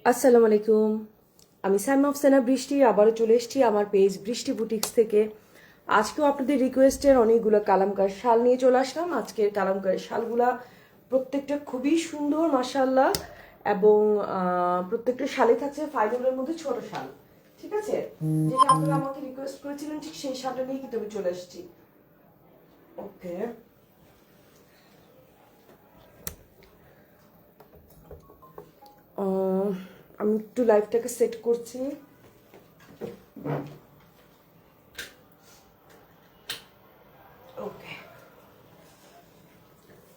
আসসালামু আলাইকুম। আমি সাইমা আফসানা বৃষ্টি আবারও চলে এসেছি আমার পেজ বৃষ্টি বুটিক্স থেকে। আজকেও আপনাদের রিকোয়েস্টের অনেকগুলো কালামকার শাল নিয়ে চলে আসলাম। আজকের কালামকারের শালগুলা প্রত্যেকটা খুবই সুন্দর মাশাআল্লাহ, এবং প্রত্যেকটা শালে থাকছে ফাইবারের মধ্যে ছোট শাল। ঠিক আছে, যেটা আপনারা আমাকে রিকোয়েস্ট করেছিলেন ঠিক সেই শালটা নিয়ে কিন্তু আমি চলে এসেছি। ওকে, আমি একটু লাইভটাকে সেট করছি। ওকে,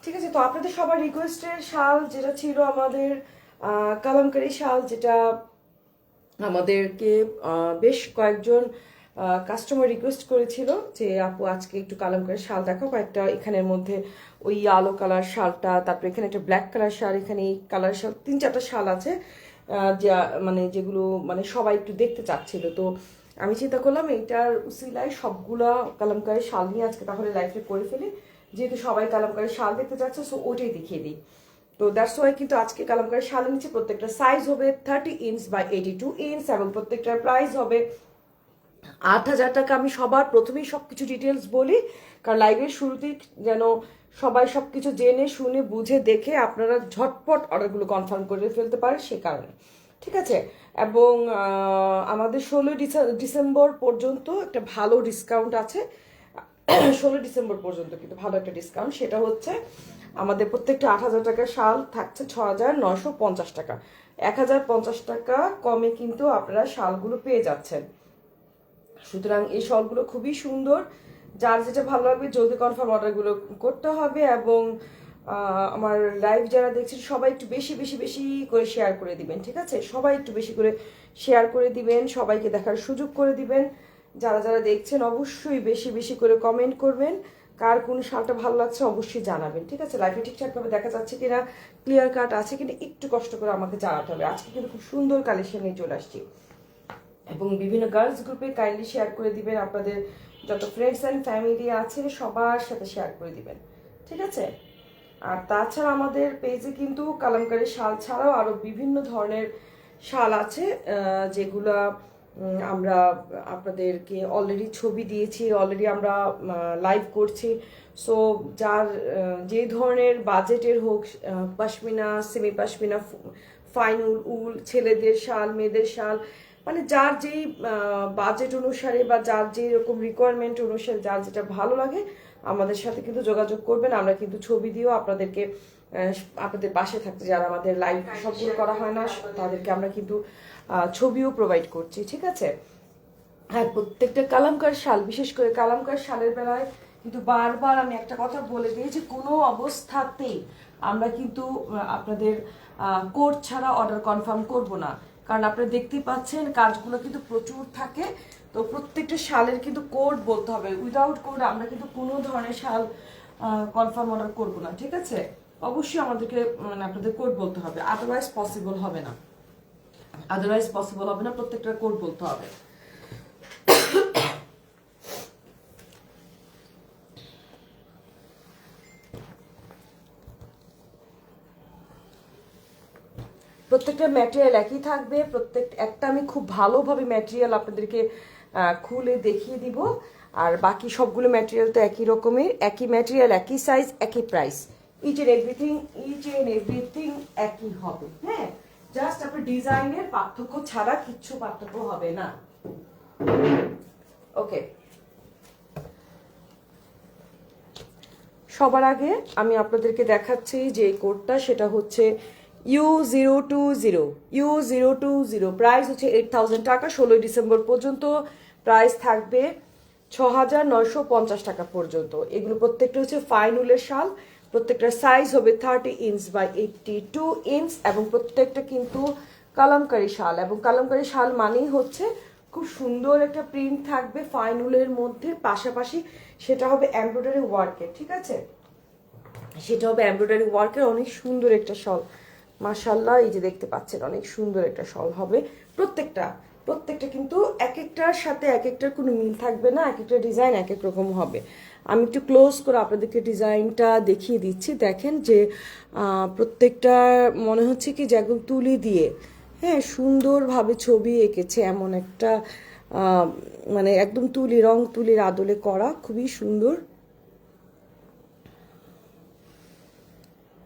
ঠিক আছে। তো আপনাদের সবার রিকোয়েস্টের শাল যেটা ছিল আমাদের কালামকারী শাল, যেটা আমাদেরকে বেশ কয়েকজন কাস্টমার রিকোয়েস্ট করেছিল যে আপু আজকে একটু কালামকারী শাল দেখো। কয়েকটা এখানের মধ্যে ওই আলো কালার শালটা, তারপরে এখানে একটা ব্ল্যাক কালার শাল, এখানে এই কালার শাল, 3-4টা শাল আছে যা মানে যেগুলো মানে সবাই একটু দেখতে চাচ্ছিল। তো আমি চিন্তা করলাম এইটার উসিলায় সবগুলা কালামকারী শাল নিয়ে আজকে তাহলে লাইভে করে ফেলি, যেহেতু সবাই কালামকারী শাল দেখতে চাচ্ছে, সো ওটাই দেখিয়ে দিই। তো দ্যাটস ওয়াই কিন্তু আজকে কালামকারী শালের নিচে প্রত্যেকটা সাইজ হবে 30 ইঞ্চ বাই 82 ইঞ্চ, এবং প্রত্যেকটার প্রাইস হবে 8,000 টাকা। আমি সবার প্রথমেই সবকিছু ডিটেলস বলি, কারণ লাইভের শুরুতেই যেন সবাই সবকিছু জেনে শুনে বুঝে দেখে আপনারা ঝটপট অর্ডারগুলো কনফার্ম করে ফেলতে পারেন, সে কারণে। ঠিক আছে, এবং আমাদের 16 ডিসেম্বর পর্যন্ত একটা ভালো ডিসকাউন্ট আছে। 16 ডিসেম্বর পর্যন্ত কিন্তু ভালো একটা ডিসকাউন্ট, সেটা হচ্ছে আমাদের প্রত্যেকটা 8,000 টাকার শাল থাকছে 6,950 টাকা। 1,050 টাকা কমে কিন্তু আপনারা শালগুলো পেয়ে যাচ্ছেন। সুতরাং এই শলগুলো খুবই সুন্দর। যার যেটা ভালো লাগবে জলদি কনফার্ম অর্ডারগুলো করতে হবে, এবং আমার লাইভ যারা দেখছেন সবাই একটু বেশি বেশি বেশি করে শেয়ার করে দিবেন। ঠিক আছে, সবাই একটু বেশি করে শেয়ার করে দিবেন, সবাইকে দেখার সুযোগ করে দিবেন। যারা যারা দেখছেন অবশ্যই বেশি বেশি করে কমেন্ট করবেন, কার কোন শালটা ভালো লাগছে অবশ্যই জানাবেন। ঠিক আছে, লাইভে ঠিকঠাকভাবে দেখা যাচ্ছে কিনা, ক্লিয়ার কাট আছে কিনা একটু কষ্ট করে আমাকে জানাতে হবে। আজকে কিন্তু খুব সুন্দর কালেকশন নিয়ে চলে আসছি, এবং বিভিন্ন গার্লস গ্রুপে কাইন্ডলি শেয়ার করে দিবেন। আপনাদের যত ফ্রেন্ডস অ্যান্ড ফ্যামিলি আছে সবার সাথে শেয়ার করে দিবেন। ঠিক আছে, আর তাছাড়া আমাদের পেজে কিন্তু কালামকারী শাল ছাড়াও আরও বিভিন্ন ধরনের শাল আছে, যেগুলা আমরা আপনাদেরকে অলরেডি ছবি দিয়েছি, অলরেডি আমরা লাইভ করছি। সো যার যে ধরনের বাজেটের হোক, পশমিনা, সেমি পশমিনা, ফাইন উল, উল, ছেলেদের শাল, মেয়েদের শাল, মানে যার যেই বাজেট অনুসারে বা যার যেই রকম রিকোয়ারমেন্ট অনুসারে যার যেটা ভালো লাগে আমাদের সাথে কিন্তু যোগাযোগ করবেন। আমরা কিন্তু ছবি দিয়েও আপনাদেরকে আপনাদের পাশে থাকতে, যারা আমাদের লাইভ সবগুলো করা হয় না তাদেরকে আমরা কিন্তু ছবিও প্রোভাইড করছি। ঠিক আছে, হ্যাঁ, প্রত্যেকটা কালামকার শাল, বিশেষ করে কালামকার শালের বেলায় কিন্তু বারবার আমি একটা কথা বলে দিই যে কোনো অবস্থাতেই আমরা কিন্তু আপনাদের কোড ছাড়া অর্ডার কনফার্ম করব না, কারণ আপনারা দেখতেই পাচ্ছেন কাজগুলো কিন্তু প্রচুর থাকে। তো প্রত্যেকটা শালের কিন্তু কোড বলতে হবে, উইদাউট কোড আমরা কিন্তু কোনো ধরনের শাল কনফার্ম অর্ডার করব না। ঠিক আছে, অবশ্যই আমাদেরকে মানে আপনাদের কোড বলতে হবে, আদারওয়াইজ পসিবল হবে না। প্রত্যেকটা কোড বলতে হবে। প্রত্যেকটা ম্যাটেরিয়াল একই থাকবে। একটা আমি খুব ভালোভাবে ম্যাটেরিয়াল আপনাদেরকে খুলে দেখিয়ে দিব, আর বাকি সবগুলো ম্যাটেরিয়াল তো একই রকমের, একই ম্যাটেরিয়াল, একই সাইজ, একই প্রাইস। ইচ এন্ড এভরিথিং একই হবে। হ্যাঁ, জাস্ট আপনার ডিজাইনের পার্থক্য ছাড়া কিচ্ছু পার্থক্য হবে না। ওকে, সবার আগে আমি আপনাদেরকে দেখাচ্ছি যে কোডটা, সেটা হচ্ছে U020। প্রাইস হচ্ছে 8,000 টাকা। 16 ডিসেম্বর পর্যন্ত প্রাইস থাকবে 6,950 টাকা পর্যন্ত। এগুলো প্রত্যেকটা হচ্ছে ফাইন উলের শাল, প্রত্যেকটার সাইজ হবে 30 ইঞ্চ বাই 82 ইঞ্চ, এবং প্রত্যেকটা কিন্তু কালামকারী শাল। এবং কালামকারী শাল মানেই হচ্ছে খুব সুন্দর একটা প্রিন্ট থাকবে ফাইন উলের মধ্যে, পাশাপাশি সেটা হবে এমব্রয়ডারি ওয়ার্কের। ঠিক আছে, সেটা হবে এমব্রয়ডারি ওয়ার্কের অনেক সুন্দর একটা শল। মাশাল্লাহ, এই যে দেখতে পাচ্ছেন অনেক সুন্দর একটা শল হবে। প্রত্যেকটা প্রত্যেকটা কিন্তু এক একটার সাথে এক একটার কোনো মিল থাকবে না, এক একটা ডিজাইন এক এক রকম হবে। আমি একটু ক্লোজ করে আপনাদেরকে ডিজাইনটা দেখিয়ে দিচ্ছি। দেখেন যে প্রত্যেকটা মনে হচ্ছে কি যে একদম তুলি দিয়ে, হ্যাঁ, সুন্দরভাবে ছবি এঁকেছে, এমন একটা মানে একদম তুলির আদলে করা, খুবই সুন্দর।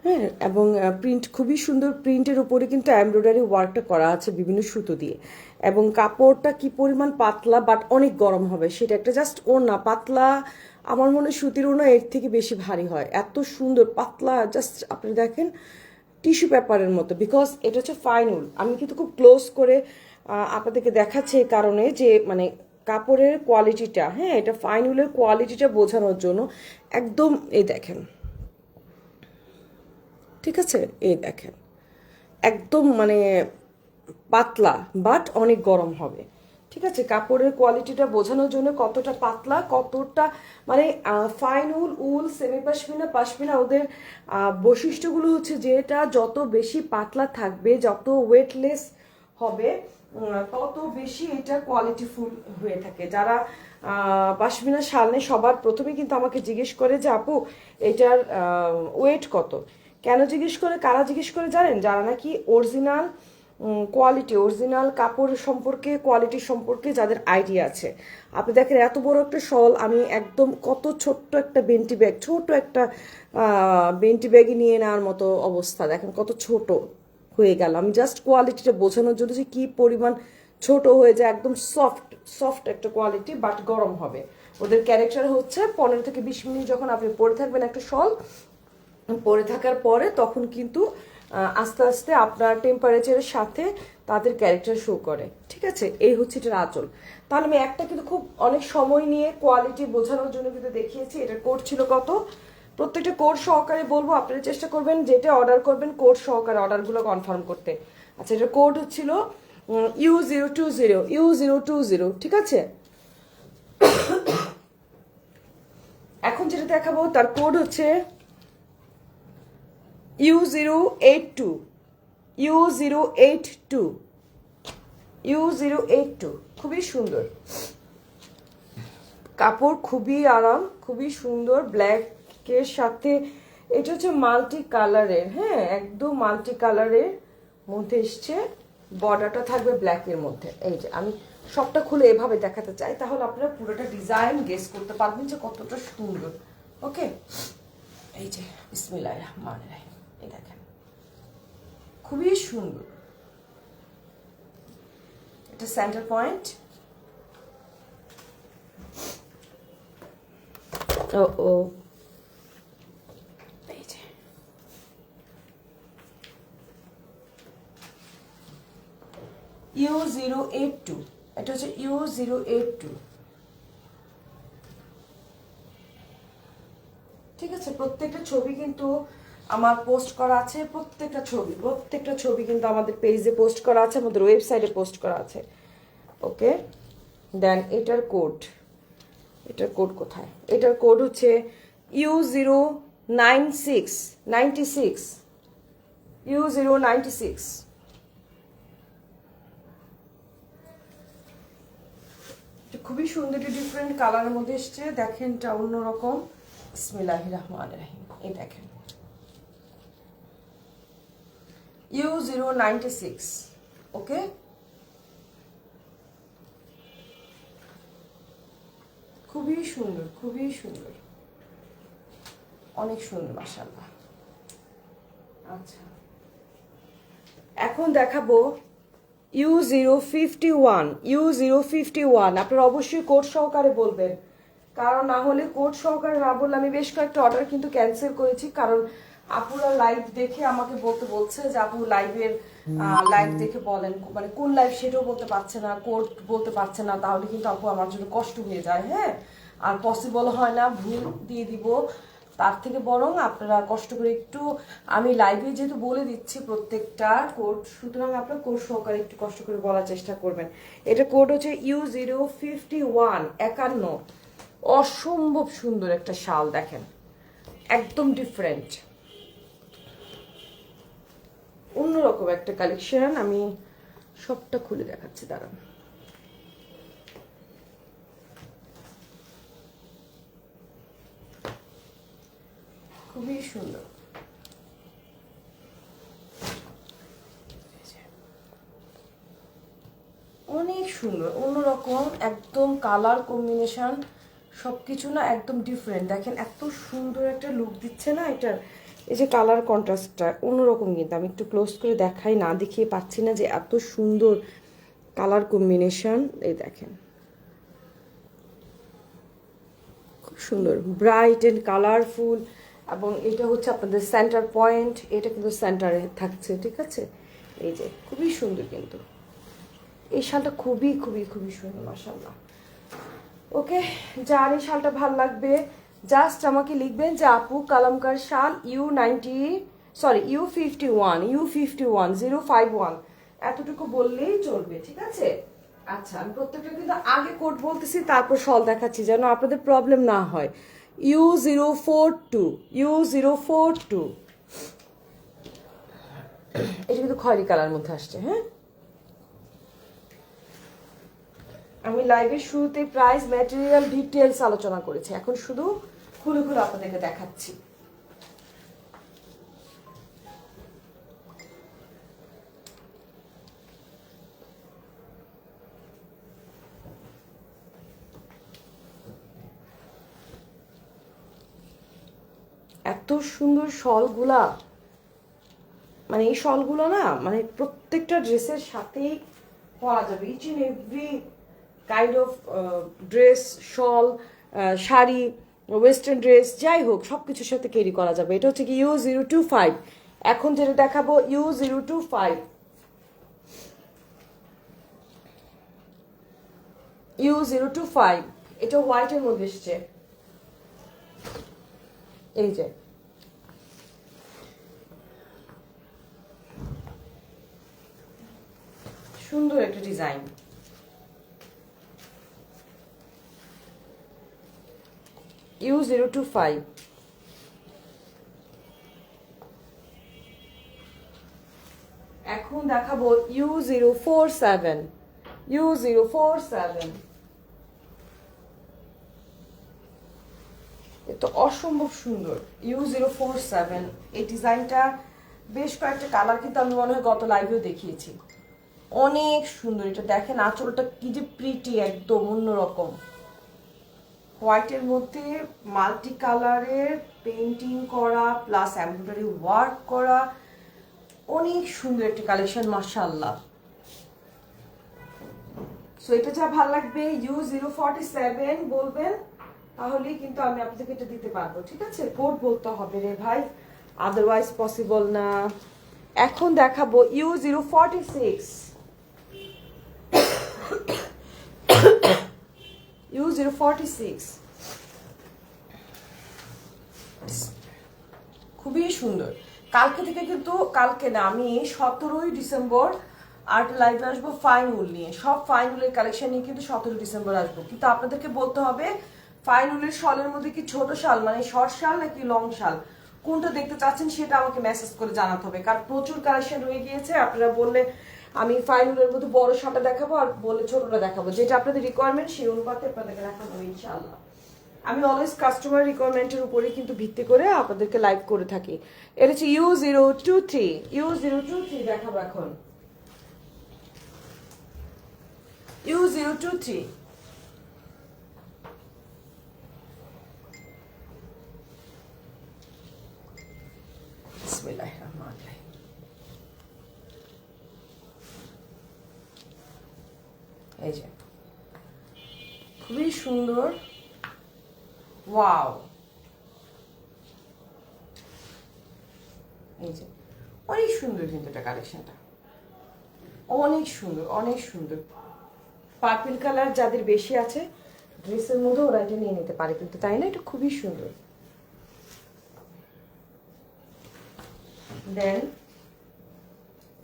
হ্যাঁ, এবং প্রিন্ট খুবই সুন্দর, প্রিন্টের উপরে কিন্তু এমব্রয়ডারি ওয়ার্কটা করা আছে বিভিন্ন সুতো দিয়ে, এবং কাপড়টা কি পরিমাণ পাতলা বাট অনেক গরম হবে, সেটা একটা জাস্ট ওড়না পাতলা। আমার মনে হয় সুতির ওড়না এর থেকে বেশি ভারী হয়, এত সুন্দর পাতলা, জাস্ট আপনি দেখেন টিস্যু পেপারের মতো, বিকজ এটা হচ্ছে ফাইন উল। আমি কিন্তু খুব ক্লোজ করে আপনাদেরকে দেখাচ্ছি এই কারণে যে মানে কাপড়ের কোয়ালিটিটা, হ্যাঁ এটা ফাইন উলের কোয়ালিটিটা বোঝানোর জন্য। একদম এই দেখেন, ঠিক আছে, এই দেখেন একদম মানে পাতলা বাট অনেক গরম হবে, ঠিক আছে, কাপড়ের কোয়ালিটিটা বোঝানোর জন্য কতটা পাতলা, কতটা মানে ফাইন উল, সেমি পাশমিনা, ওদের বৈশিষ্ট্যগুলো হচ্ছে যে এটা যত বেশি পাতলা থাকবে, যত ওয়েটলেস হবে, তত বেশি এটা কোয়ালিটিফুল হয়ে থাকে। যারা পাশমিনা শাল নেয় সবার প্রথমে কিন্তু আমাকে জিজ্ঞেস করে যে আপু এটার ওয়েট কত। কেন জিজ্ঞেস করে, কারা জিজ্ঞেস করে জানেন? যারা নাকি অরিজিনাল অরিজিনাল কাপড় সম্পর্কে, কোয়ালিটি সম্পর্কে যাদের আইডিয়া আছে। আপনি দেখেন এত বড় একটা শল আমি একদম কত ছোট্ট একটা বেন্টি ব্যাগে নিয়ে নেওয়ার মতো অবস্থা, দেখেন কত ছোট হয়ে গেল। আমি জাস্ট কোয়ালিটিটা বোঝানোর জন্য যে কি পরিমাণ ছোট হয়ে যায়, একদম সফট একটা কোয়ালিটি বাট গরম হবে। ওদের ক্যারেক্টার হচ্ছে 15 থেকে 20 মিনিট যখন আপনি পরে থাকবেন একটা শল, পরে থাকার পরে তখন কিন্তু আস্তে আস্তে আপনার টেম্পারেচারের সাথে তাদের ক্যারেক্টার শো করে, ঠিক আছে। এই হচ্ছে এটার আঁচল। তাহলে আমি একটা কিন্তু খুব অনেক সময় নিয়ে কোয়ালিটি বোঝানোর জন্য কিন্তু দেখিয়েছি। এটার কোড ছিল কত, প্রত্যেকটা কোড সহকারে বলবো, আপনারা চেষ্টা করবেন যেটা অর্ডার করবেন কোড সহকারে অর্ডারগুলো কনফার্ম করতে। আচ্ছা, এটার কোড হচ্ছিল U020, ঠিক আছে। এখন যেটা দেখাবো তার কোড হচ্ছে U082, U082, খুবই সুন্দর কাপড়, খুবই আরাম, খুবই সুন্দর, ব্ল্যাকের সাথে। এটা হচ্ছে মাল্টি কালারের, হ্যাঁ একদম মাল্টি কালারের মধ্যে এসছে, বর্ডারটা থাকবে ব্ল্যাকের মধ্যে। এই যে আমি সবটা খুলে এভাবে দেখাতে চাই, তাহলে আপনারা পুরোটা ডিজাইন গেস করতে পারবেন যে কতটা সুন্দর। ওকে, এই যে বিসমিল্লাহির রহমানির রহিম, এই দেখেন খুবই সুন্দর। এটা সেন্টার পয়েন্ট, ও এই যে U082, এটা হচ্ছে U082, ঠিক আছে। প্রত্যেকটা ছবি কিন্তু আমার পোস্ট করা আছে, প্রত্যেকটা ছবি কিন্তু আমাদের পেজে পোস্ট করা আছে, আমাদের ওয়েবসাইটে পোস্ট করা আছে। ওকে, দেন এটার কোড কোথায়? এটার কোড হচ্ছে U096, U096। খুবই সুন্দর, ডিফারেন্ট কালারের মধ্যে এসছে, দেখেন এটা অন্যরকম। বিসমিল্লাহির রহমানির রহিম, এই দেখেন U096। ওকে, খুবই সুন্দর, অনেক সুন্দর মাশাআল্লাহ। আচ্ছা, এখন দেখাবো U051, আপনারা অবশ্যই কোড সহকারে বলবেন, কারণ না হলে কোড সহকারে না বললে, আমি বেশ কয়েকটা অর্ডার কিন্তু ক্যান্সেল করেছি, কারণ আপুরা লাইভ দেখে আমাকে বলছে যে আপু লাইভ দেখে বলেন, মানে কোন লাইভ সেটাও বলতে পারছে না, কোড বলতে পারছে না, তাহলে কিন্তু আপু আমার জন্য কষ্ট হয়ে যায়, হ্যাঁ আর পসিবল হয় না, ভুল দিয়ে দিব। তার থেকে বরং আপনারা কষ্ট করে একটু, আমি লাইভে যেহেতু বলে দিচ্ছি প্রত্যেকটা কোড, সুতরাং আপনার কোড সহকারে একটু কষ্ট করে বলার চেষ্টা করবেন। এটা কোড হচ্ছে U051, 51। অসম্ভব সুন্দর একটা শাল, দেখেন একদম ডিফারেন্ট, অন্যরকম একটা কালেকশন। আমি সবটা খুলে দেখাচ্ছি, দাঁড়ান। খুবই সুন্দর, সুন্দর, অন্যরকম একদম কালার কম্বিনেশন সবকিছু না একদম ডিফারেন্ট। দেখেন এত সুন্দর একটা লুক দিচ্ছে না এটার, এই যে কালার কন্ট্রাস্টটা অন্যরকম। কিন্তু আমি একটু ক্লোজ করে দেখাই, না দেখিয়ে পাচ্ছি না যে এত সুন্দর কালার কম্বিনেশন। এই দেখেন খুব সুন্দর, ব্রাইট অ্যান্ড কালারফুল। এবং এটা হচ্ছে আপনাদের সেন্টার পয়েন্ট, এটা কিন্তু সেন্টারে থাকছে, ঠিক আছে। এই যে খুবই সুন্দর, কিন্তু এই শালটা খুবই খুবই খুবই সুন্দর মাশাআল্লাহ। ওকে, যার এই শালটা ভাল লাগবে জাস্ট আমাকে লিখবেন যে আপু কালামকার শাল U51 এতটুকু বললেই চলবে, ঠিক আছে। আচ্ছা, আমি প্রত্যেকটা কিন্তু আগে কোড বলতেছি তারপর শল দেখাচ্ছি যেন আপনাদের প্রবলেম না হয়। U042 এটা কিন্তু খয়েরি কালার মধ্যে আসছে। হ্যাঁ, আমি লাইভের শুরুতে প্রাইস ম্যাটেরিয়াল ডিটেলস আলোচনা করেছি, এখন শুধু খুলে খুলে আপনাদেরকে দেখাচ্ছি। এত সুন্দর শলগুলা, মানে এই শলগুলো না মানে প্রত্যেকটা ড্রেসের সাথেই পরা যাবে। Each and every kind of dress, shawl, sari, western dress, যাই হোক সব কিছুর সাথে ক্যারি করা যাবে। এটা হচ্ছে কি U025। এখন যেটা দেখাবো U025, এটা হোয়াইটের মধ্যে এসছে। এই যে সুন্দর একটা ডিজাইন, U025। এখন দেখাবো U047। তো অসম্ভব সুন্দর U047। এই ডিজাইনটা বেশ কয়েকটা কালার কিন্তু আমি মনে হয় গত লাইভেও দেখিয়েছি, অনেক সুন্দর। এটা দেখেন আঁচলটা কি যে প্রিটি, একদম অন্যরকম হোয়াইটের মধ্যে মাল্টি কালারের পেইন্টিং করা প্লাস এমব্রয়ডারি ওয়ার্ক করা, অনেক সুন্দর একটা কালেকশন মাশাআল্লাহ। সো এটা যা ভালো লাগবে U047 বলবেন, তাহলেই কিন্তু আমি আপনাদেরকে এটা দিতে পারবো, ঠিক আছে। কোড বলতে হবে রে ভাই, আদারওয়াইজ পসিবল না। এখন দেখাবো U046। U046 খুবই সুন্দর। কালকে থেকে কিন্তু, কালকে না, আমি 17ই ডিসেম্বর আর্ট লাইভে আসবো ফাইন উল নিয়ে। সব ফাইন উলের কালেকশন নিয়ে কিন্তু 17 ডিসেম্বর আসবো। কিন্তু আপনাদেরকে বলতে হবে ফাইন উলের শলের মধ্যে কি ছোট শাল মানে শর্ট শাল নাকি লং শাল কোনটা দেখতে চাচ্ছেন সেটা আমাকে মেসেজ করে জানাতে হবে, কারণ প্রচুর কালেকশন রয়ে গিয়েছে। আপনারা বললে আমি ফাইন উলের মধ্যে বড় শালটা দেখাবো, আর বললে ছোটটা দেখাবো, যেটা আপনাদের রিকোয়ারমেন্ট সেই অনুপাতে আপনাদেরকে দেখাবো ইনশাআল্লাহ। আমি অলওয়েজ কাস্টমার রিকোয়ারমেন্টের উপরেই কিন্তু ভিত্তি করে আপনাদেরকে লাইভ করে থাকি। এটা হচ্ছে U023 দেখাবো এখন। U023 বিসমিল্লাহির রহমানির রহিম। এই যে খুবই সুন্দর, ওয়াও। এই যে অনেক সুন্দর কিন্তু এটা কালেকশনটা, অনেক সুন্দর অনেক সুন্দর। পার্পল কালার যাদের বেশি আছে ড্রেসের মধ্যে ওরা এটা নিয়ে নিতে পারে কিন্তু, তাই না? এটা খুবই সুন্দর। দেন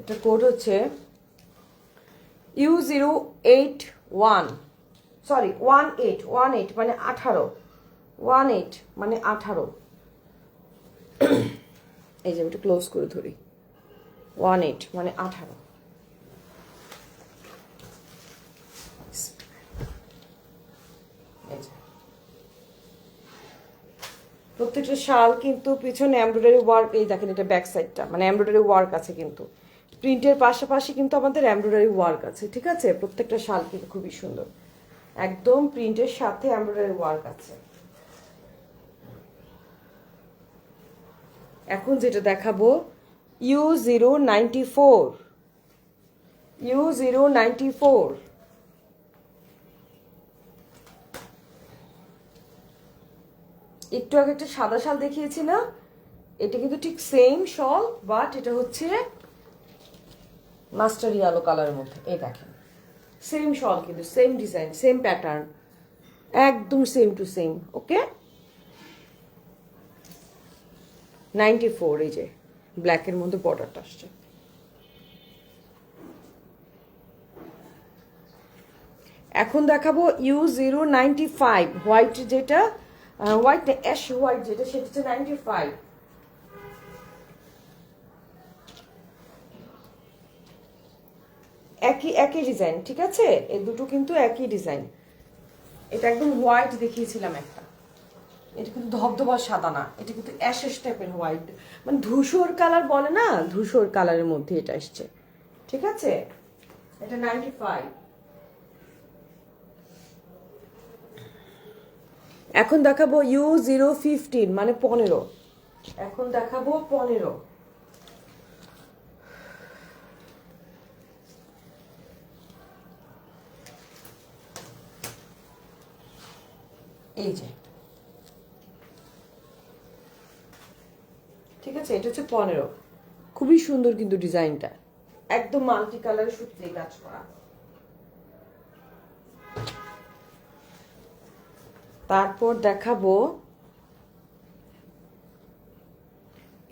এটা কোড হচ্ছে U081, সরি 18 মানে 18, 18 মানে 18। এই যে আমি একটু ক্লোজ করে ধরি, 18 মানে 18। প্রত্যেকটা শাল কিন্তু পিছনে এমব্রয়ডারি ওয়ার্ক, এই দেখেন এটা ব্যাক সাইডটা, মানে এমব্রয়ডারি ওয়ার্ক আছে কিন্তু প্রিন্টের পাশাপাশি কিন্তু আমাদের এমব্রয়ডারি ওয়ার্ক আছে, ঠিক আছে? প্রত্যেকটা শাল কিন্তু খুবই সুন্দর, একদম প্রিন্টের সাথে এমব্রয়ডারি ওয়ার্ক আছে। এখন যেটা দেখাবো U094, U094। একটু আগে একটা সাদা শাল দেখিয়েছি না, এটা কিন্তু ঠিক সেম শল, বাট এটা হচ্ছে মাস্টার ইয়েলো কালারের মধ্যে। এই দেখেন সেম শল, কিন্তু সেম ডিজাইন, সেম প্যাটার্ন, একদম সেম টু সেম। ওকে, 94, এই যে ব্ল্যাকের মধ্যে বর্ডারটা আসছে। এখন দেখাবো U095, হোয়াইট যেটা, হোয়াইট অ্যাশ হোয়াইট যেটা, সেটা হচ্ছে 95। একই একই ডিজাইন, ঠিক আছে? এই দুটো কিন্তু একই ডিজাইন। এটা একদম হোয়াইট দেখিয়েছিলাম একটা, এটা কিন্তু ধবধবা সাদা না, এটা কিন্তু অ্যাশেস টাইপের হোয়াইট, মানে ধূসর কালার বলে না, ধূসর কালারের মধ্যে এটা আসছে, ঠিক আছে? এটা 95। এখন দেখাবো U015, মানে 15। এখন দেখাবো 15। এই যে, ঠিক আছে, এটা হচ্ছে 15। খুবই সুন্দর কিন্তু ডিজাইনটা, একদম মাল্টি কালারের সুতলি কাজ করা। তারপর দেখাবো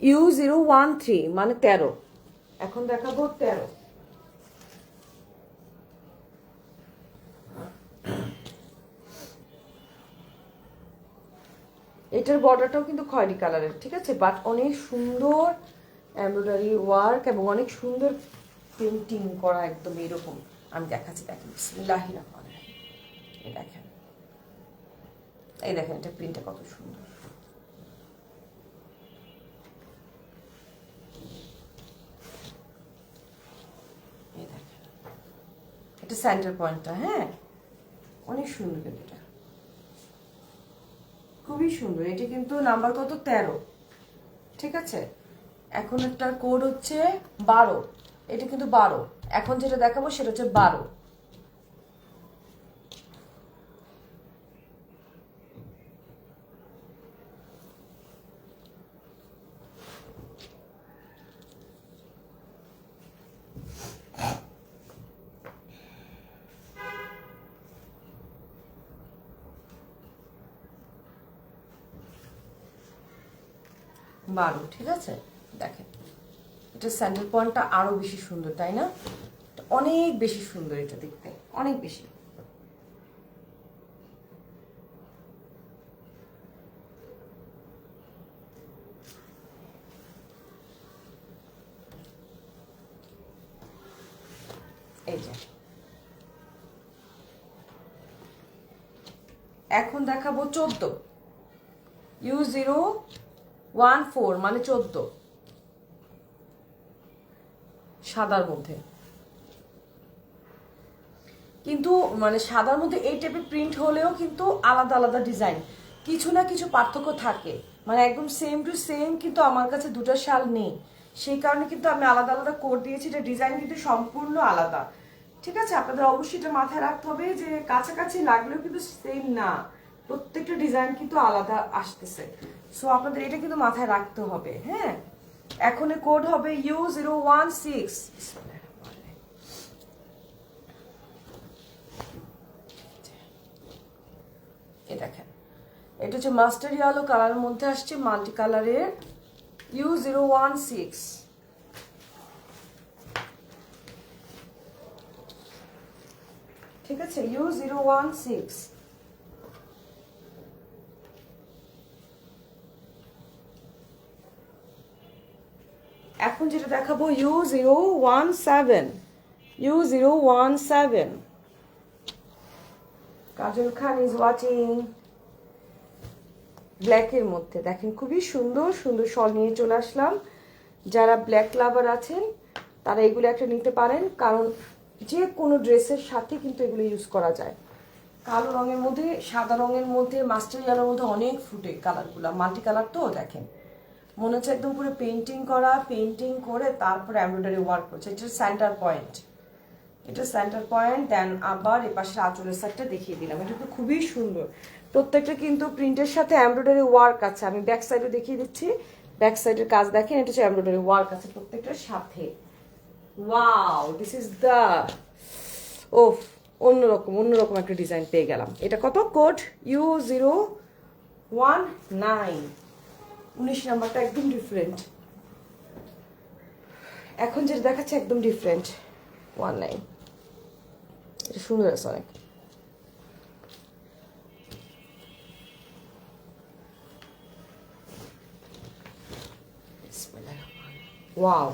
U013, মানে 13। এখন দেখাবো 13। এটার বর্ডারটাও কিন্তু খয়েরি কালারের, ঠিক আছে, বাট অনেক সুন্দর এমব্রয়ডারি ওয়ার্ক এবং অনেক সুন্দর পেন্টিং করা, একদম এরকম। আমি দেখাচ্ছি, দেখেন, বিসমিল্লাহির রহমানির রহিম। এই দেখেন, এই দেখেন, এটা প্রিন্টটা কত সুন্দর। এই দেখেন, এটা সেন্টার পয়েন্টটা, হ্যাঁ, অনেক সুন্দর কিন্তু এটা, খুবই সুন্দর। এটি কিন্তু নাম্বার কত, 13, ঠিক আছে? এখন একটা কোড হচ্ছে 12, এটা কিন্তু 12। এখন যেটা দেখাবো সেটা হচ্ছে 12। ঠিক আছে, দেখেন, এটা সেন্টার পয়েন্টটা আরো বেশি সুন্দর, তাই না? অনেক বেশি সুন্দর এটা দেখতে, অনেক বেশি। এই যে, এখন দেখাবো 14, U014, মানে 14, সাদার মধ্যে। কিন্তু মানে সাদার মধ্যে এই টাইপের প্রিন্ট হলেও কিন্তু আলাদা আলাদা ডিজাইন, কিছু না কিছু পার্থক্য থাকে, মানে একদম সেম টু সেম কিন্তু আমার কাছে দুটো শাল নেই, সেই কারণে কিন্তু আমি আলাদা আলাদা কোড দিয়েছি। এটা ডিজাইন কিন্তু সম্পূর্ণ আলাদা, ঠিক আছে? আপনাদের অবশ্যই এটা মাথায় রাখতে হবে যে কাছাকাছি লাগলেও কিন্তু সেম না, প্রত্যেকটা ডিজাইন কিন্তু আলাদা আসতেছে। সো আপনাদের এটা কিন্তু মাথায় রাখতে হবে, হ্যাঁ? এখন কোড হবে U016। এই দেখেন, এটা হচ্ছে মাস্টার ইয়েলো কালারের মধ্যে আসছে, মাল্টি কালারের, U016। ঠিক আছে, U016। এখন যেটা দেখাবো U017, U017। Kajal Khan is watching. ব্ল্যাকের মধ্যে দেখেন, খুবই সুন্দর সুন্দর শল নিয়ে চলে আসলাম। যারা ব্ল্যাক লাভার আছেন তারা এগুলো একটা নিতে পারেন, কারণ যে কোনো ড্রেসের সাথে কিন্তু এগুলো ইউজ করা যায়। কালো রঙের মধ্যে, সাদা রঙের মধ্যে, মাস্টার ইয়েলোর মধ্যে অনেক ফুটে কালারগুলো, মাল্টি কালার তো দেখেন, মনে হচ্ছে একদম পুরো পেন্টিং করা, পেন্টিং করে তারপরে এমব্রয়ডারি ওয়ার্ক করছে। এটা সেন্টার পয়েন্ট, এটা সেন্টার পয়েন্ট। দেন আবার এ পাশে আঁচলের সাইডটা দেখিয়ে দিলাম, এটা তো খুবই সুন্দর। প্রত্যেকটা কিন্তু প্রিন্টের সাথে এমব্রয়ডারি ওয়ার্ক আছে। আমি ব্যাক সাইডে দেখিয়ে দিচ্ছি, ব্যাক সাইডের কাজ দেখেন, এটা হচ্ছে এমব্রয়ডারি ওয়ার্ক আছে প্রত্যেকটার সাথে। ওয়াও, দিস ইজ দ্য ওফ, অন্যরকম একটা ডিজাইন পেয়ে গেলাম। এটা কত? কোড U019, 19 নাম্বারটা একদম ডিফারেন্ট। এখন যেটা দেখাচ্ছে একদম ডিফারেন্ট, 19। এটা সুন্দর আছে অনেক। ওয়াও,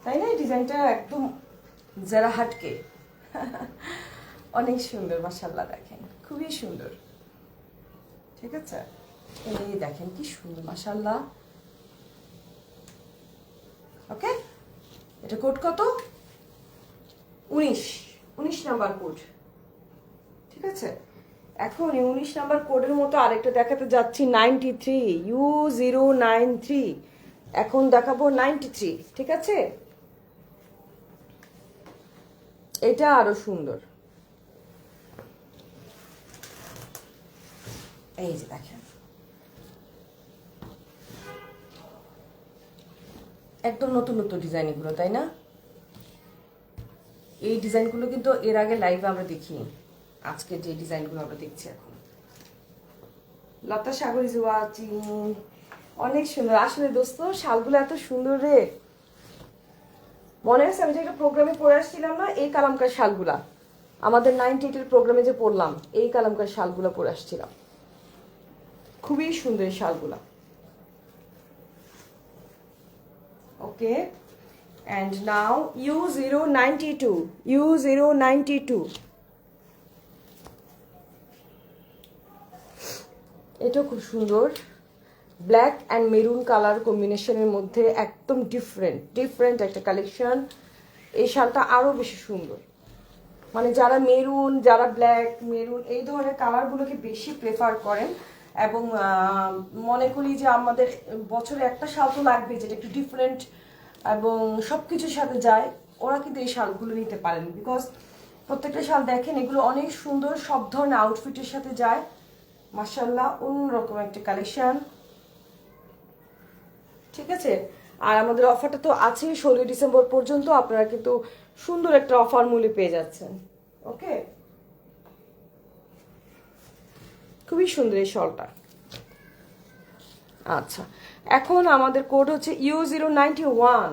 তাই না? এই ডিজাইনটা একদম যারা হাটকে অনেক সুন্দর, মাশাআল্লাহ, দেখেন খুবই সুন্দর। ঠিক আছে, এই দেখেন কি সুন্দর, মাশাআল্লাহ। ওকে, এটা কোড কত? 19 নাম্বার কোড। ঠিক আছে, এখন 19 নাম্বার কোডের মতো আরেকটা দেখাতে যাচ্ছি, 93, U093। এখন দেখাবো 93। ঠিক আছে, এটা আরো সুন্দর। এই যে দেখেন, একদম নতুন নতুন ডিজাইন এগুলো, তাই না? এই ডিজাইনগুলো কিন্তু এর আগে লাইভে আমরা দেখিনি। আজকে যে ডিজাইনগুলো আমরা দেখছি এখন, লতা সাগর ইজ ওয়াচিং, অনেক সুন্দর। আসলে দোস্ত, শালগুলো এত সুন্দর রে, মনে আছে আমি যে একটা প্রোগ্রামে পড়ে আসছিলাম না, এই কালামকার শালগুলা, আমাদের 98 এর প্রোগ্রামে যে পড়লাম, এই কালামকার শালগুলা পরে আসছিলাম। খুবই সুন্দর এই শালগুলা। ওকে, and now U092, U092, এটা খুব সুন্দর, ব্ল্যাক অ্যান্ড মেরুন কালার কম্বিনেশনের মধ্যে একদম ডিফারেন্ট একটা কালেকশন। এই শালটা আরো বেশি সুন্দর, মানে যারা মেরুন, যারা ব্ল্যাক মেরুন এই ধরনের কালারগুলোকে বেশি প্রেফার করেন, এবং মনে করি যে আমাদের বছরে একটা শাল তো লাগবে যেটা একটু ডিফারেন্ট এবং সবকিছুর সাথে যায়, ওরা কিন্তু এই শালগুলো নিতে পারেন। বিকজ প্রত্যেকটা শাল দেখেন, এগুলো অনেক সুন্দর, সব ধরনের আউটফিটের সাথে যায়। মাশাআল্লাহ, অন্যরকম একটা কালেকশন। ঠিক আছে, আর আমাদের অফারটা তো আছেই 16 ডিসেম্বর পর্যন্ত, আপনারা কিন্তু সুন্দর একটা অফার মূল্যে পেয়ে যাচ্ছেন। ওকে, খুবই সুন্দর এই শলটা। আচ্ছা, এখন আমাদের কোড হচ্ছে U091।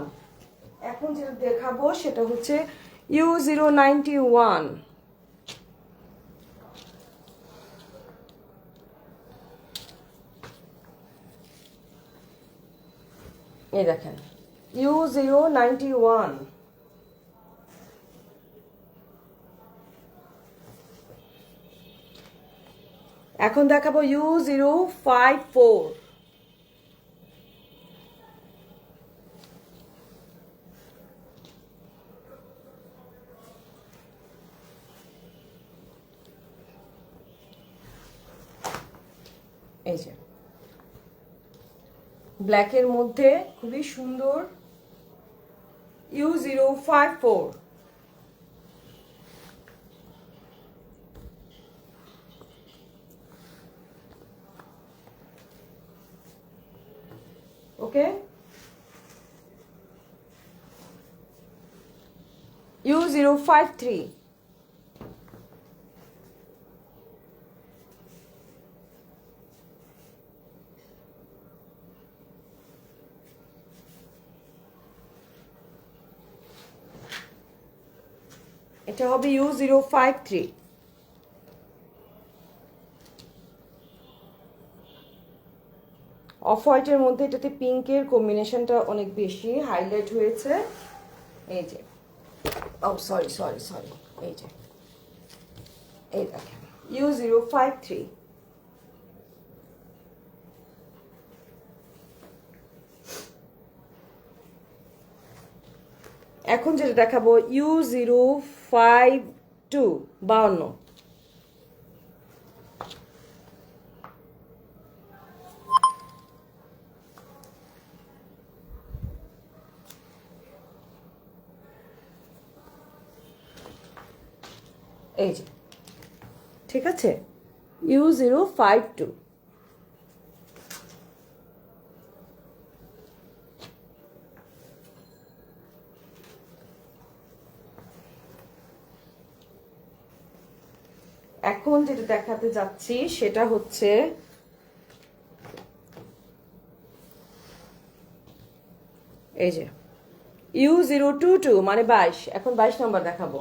এখন যেটা দেখাবো সেটা হচ্ছে U091। এই দেখেন, U091। এখন দেখাবো U054। এই যে ব্ল্যাকের মধ্যে খুবই সুন্দর, U054। ওকে, U053। এটা হবে U053। অফ হোয়াইটের মধ্যে এটাতে পিঙ্কের কম্বিনেশনটা অনেক বেশি হাইলাইট হয়েছে। এই যে, ও সরি, এই যে, এই দেখেন U053। এখন যেটা দেখাবো U052, 52। এই যে, ঠিক আছে, U052। এখন যেটা দেখাতে যাচ্ছি সেটা হচ্ছে এই যে U022, মানে 22। এখন 22 নাম্বার দেখাবো।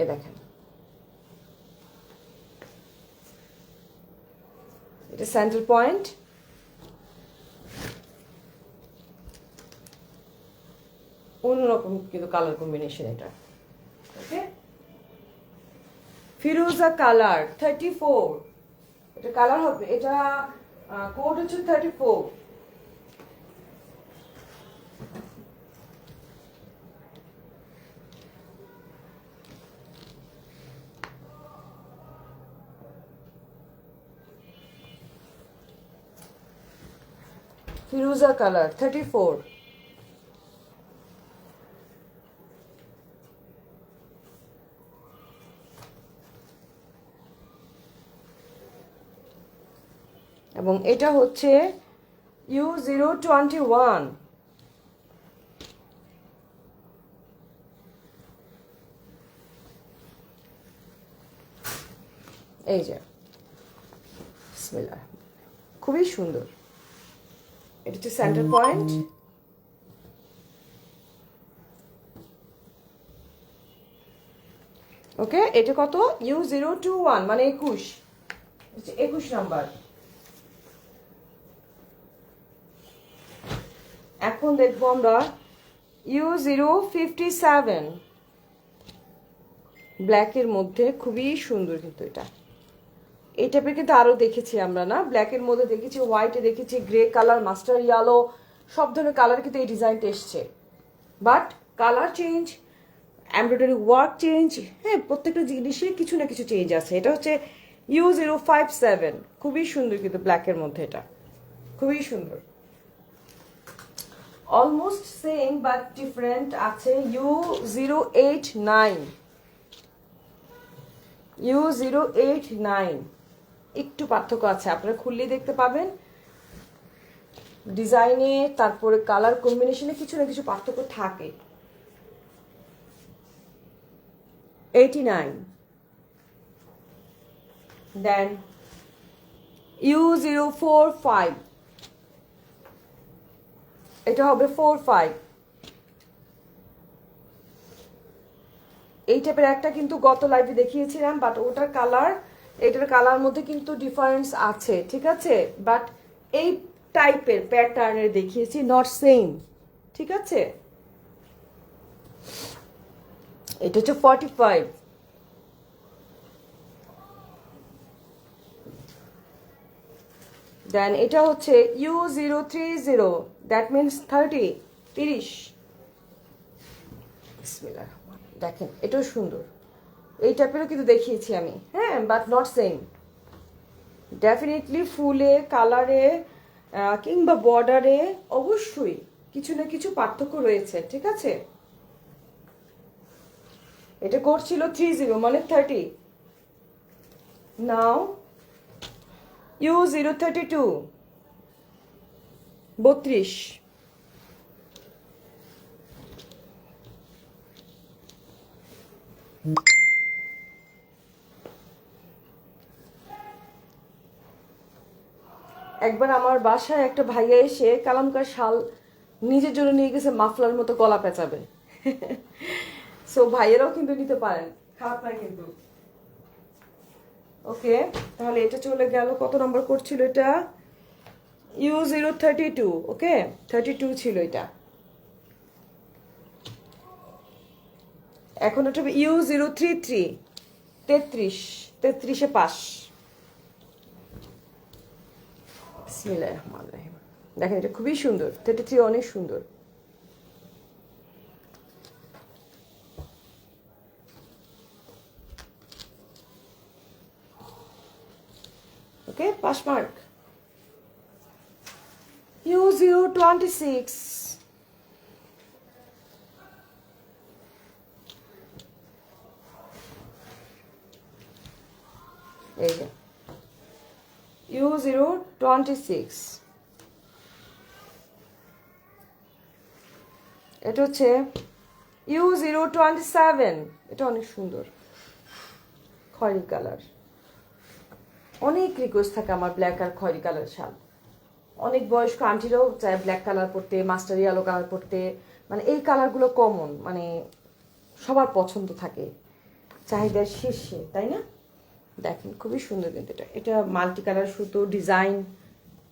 এ দেখেন, এটা সেন্টার পয়েন্ট। অন্যরকম কিন্তু কালার কম্বিনেশন এটা। ওকে, ফিরোজা কালার 34, এটা কালার হবে, এটা কোড হচ্ছে 34। ফিরোজা কালার 34। এবং এটা হচ্ছে U021। এই যে, বিসমিল্লাহ, খুবই সুন্দর। এটা হচ্ছে সেন্টার পয়েন্ট। ওকে, এটা কত? U021, মানে 21, 21 নাম্বার। এখন দেখবো আমরা U057, ব্ল্যাকের মধ্যে, খুবই সুন্দর কিন্তু এটা। এই টাইপের কিন্তু আরো দেখেছি আমরা, না? ব্ল্যাকের মধ্যে দেখেছি, হোয়াইটে দেখেছি, গ্রে কালার, মাস্টার ইয়েলো, সব ধরনের কালার কিন্তু এই ডিজাইনটা এসছে। But colour change, embroidery work change, হ্যাঁ, প্রত্যেকটা জিনিসে কিছু না কিছু চেঞ্জ আছে। এটা হচ্ছে U057, খুবই সুন্দর কিন্তু ব্ল্যাকের মধ্যে, এটা খুবই সুন্দর। অলমোস্ট সেম বাট ডিফারেন্ট আছে U089। U089 একটু পার্থক্য আছে, আপনারা খুললেই দেখতে পাবেন। ডিজাইনে, তারপরে কালার কম্বিনেশনে কিছু না কিছু পার্থক্য থাকে। 89। দেন U045, এটা হবে 45। এই টাইপের একটা কিন্তু গত লাইভে দেখিয়েছিলাম, বাট ওটার কালার এটার কালার মধ্যে কিন্তু ডিফারেন্স আছে, ঠিক আছে? বাট এই টাইপের প্যাটার্নের দেখিয়েছি, নট সেম, ঠিক আছে? এটা হচ্ছে 45। দেন এটা হচ্ছে U030, দ্যাট মিনস 30। বিসমিল্লাহ, দেখেন এটাও সুন্দর। এই টাইপেরও কিন্তু দেখিয়েছি আমি, হ্যাঁ, বাট নট সেম। ডেফিনেটলি ফুলে, কালারে কিংবা বর্ডারে অবশ্যই কিছু না কিছু পার্থক্য রয়েছে, ঠিক আছে? এটা করছিল 30, মানে 30। নাও U032, 32। একবার আমার বাসায় একটা ভাইয়া এসে কালামকার শাল নিজের জন্য নিয়ে গেছে, মাফলার মতো গলা পেঁচাবে। সো ভাইয়েরাও কিন্তু নিতে পারেন, খারাপ না কিন্তু। ওকে, তাহলে এটা চলে গেল। কত নম্বর করছিল এটা? U032। ওকে, 32 ছিল এটা। এখন এটা হবে U033, 33। 33-এ পাস। বিসমিল্লাহির রহমানির রহিম। দেখেন এটা খুবই সুন্দর, 33 অনেক সুন্দর। ওকে, পাস মার্ক। U026, এই যে U026, এটা হচ্ছে U027, এটা অনেক সুন্দর খয়েরি কালার। অনেক রিকোয়েস্ট থাকে আমার ব্ল্যাক আর খয়েরি কালার শাল। অনেক বয়স্ক আন্টিরাও চায় ব্ল্যাক কালার পরতে, মাস্টার ইয়েলো কালার পরতে, মানে এই কালারগুলো কমন, মানে সবার পছন্দ থাকে, চাহিদার শীর্ষে, তাই না? দেখেন খুবই সুন্দর কিন্তু এটা, এটা মাল্টি কালার সুতো ডিজাইন,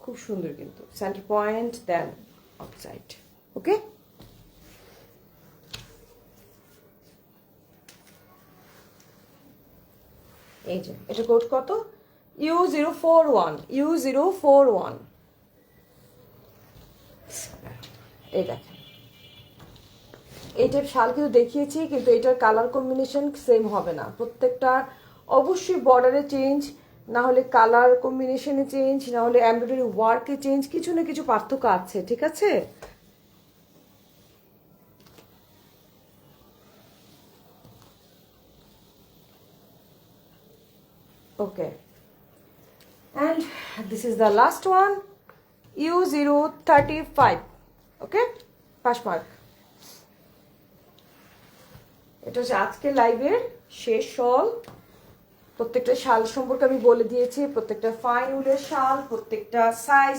খুব সুন্দর কিন্তু সেন্টার পয়েন্ট দেন আউটসাইড। ওকে, এই যে এটা কোড কত? U041, U041। এই দেখেন এই টাইপ শাল কিন্তু দেখিয়েছি, কিন্তু এটার কালার কম্বিনেশন সেম হবে না, প্রত্যেকটা অবশ্যই বর্ডারে চেঞ্জ, না হলে কালার কম্বিনেশনে চেঞ্জ, না হলে এমব্রয়ডারি ওয়ার্কে চেঞ্জ, কিছু না কিছু পার্থক্য আছে, ঠিক আছে? ওকে, and this is the last one, U035, okay, pass mark. এটা হচ্ছে আজকে লাইভের শেষ শল। প্রত্যেকটা শাল সম্পর্কে আমি বলে দিয়েছি, প্রত্যেকটা ফাইন উলের শাল, প্রত্যেকটা সাইজ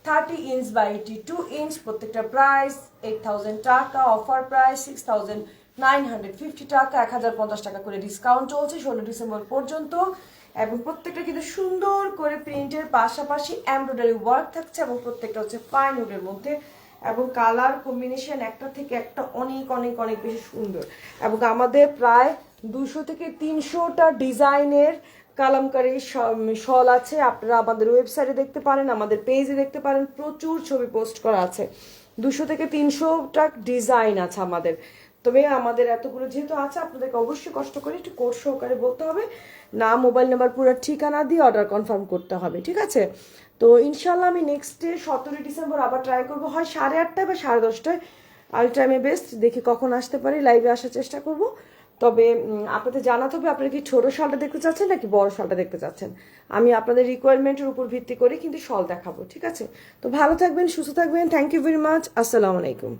30 ইঞ্চ বাই 82 ইঞ্চ, প্রত্যেকটা প্রাইস 8000 টাকা, অফার প্রাইস 6950 টাকা, 1050 টাকা করে ডিসকাউন্ট চলছে 16 ডিসেম্বর পর্যন্ত। এবং প্রত্যেকটা কিন্তু সুন্দর করে প্রিন্টের পাশাপাশি এমব্রয়ডারি ওয়ার্ক থাকছে, এবং প্রত্যেকটা হচ্ছে ফাইন উলের মধ্যে, এবং কালার কম্বিনেশন একটা থেকে একটা অনেক অনেক অনেক বেশি সুন্দর। এবং আমাদের প্রায় 200 থেকে 300টা ডিজাইনের কালামকারী শল আছে, আপনারা আমাদের ওয়েবসাইটে দেখতে পারেন, আমাদের পেজে দেখতে পারেন, প্রচুর ছবি পোস্ট করা আছে। 200 থেকে 300টা ডিজাইন আছে আমাদের। তবে আমাদের এতগুলো যেহেতু আছে, আপনাদেরকে অবশ্যই কষ্ট করে একটু কোড সহকারে বলতে হবে, নাম, মোবাইল নাম্বার, পুরো ঠিকানা দিয়ে অর্ডার কনফার্ম করতে হবে, ঠিক আছে? তো ইনশাল্লাহ আমি নেক্সট ডে 17 ডিসেম্বর আবার ট্রাই করবো, হয় 8:30 বা 10:30, আল টাইমে বেস্ট, দেখি কখন আসতে পারি, লাইভে আসার চেষ্টা করব। তবে আপনাদের জানাতে হবে আপনারা কি ছোট শালটা দেখতে চাচ্ছেন নাকি বড় শালটা দেখতে চাচ্ছেন। আমি আপনাদের রিকোয়ারমেন্টের উপর ভিত্তি করে কিন্তু শল দেখাবো, ঠিক আছে? তো ভালো থাকবেন, সুস্থ থাকবেন, থ্যাংক ইউ ভেরি মাচ, আসসালামু আলাইকুম।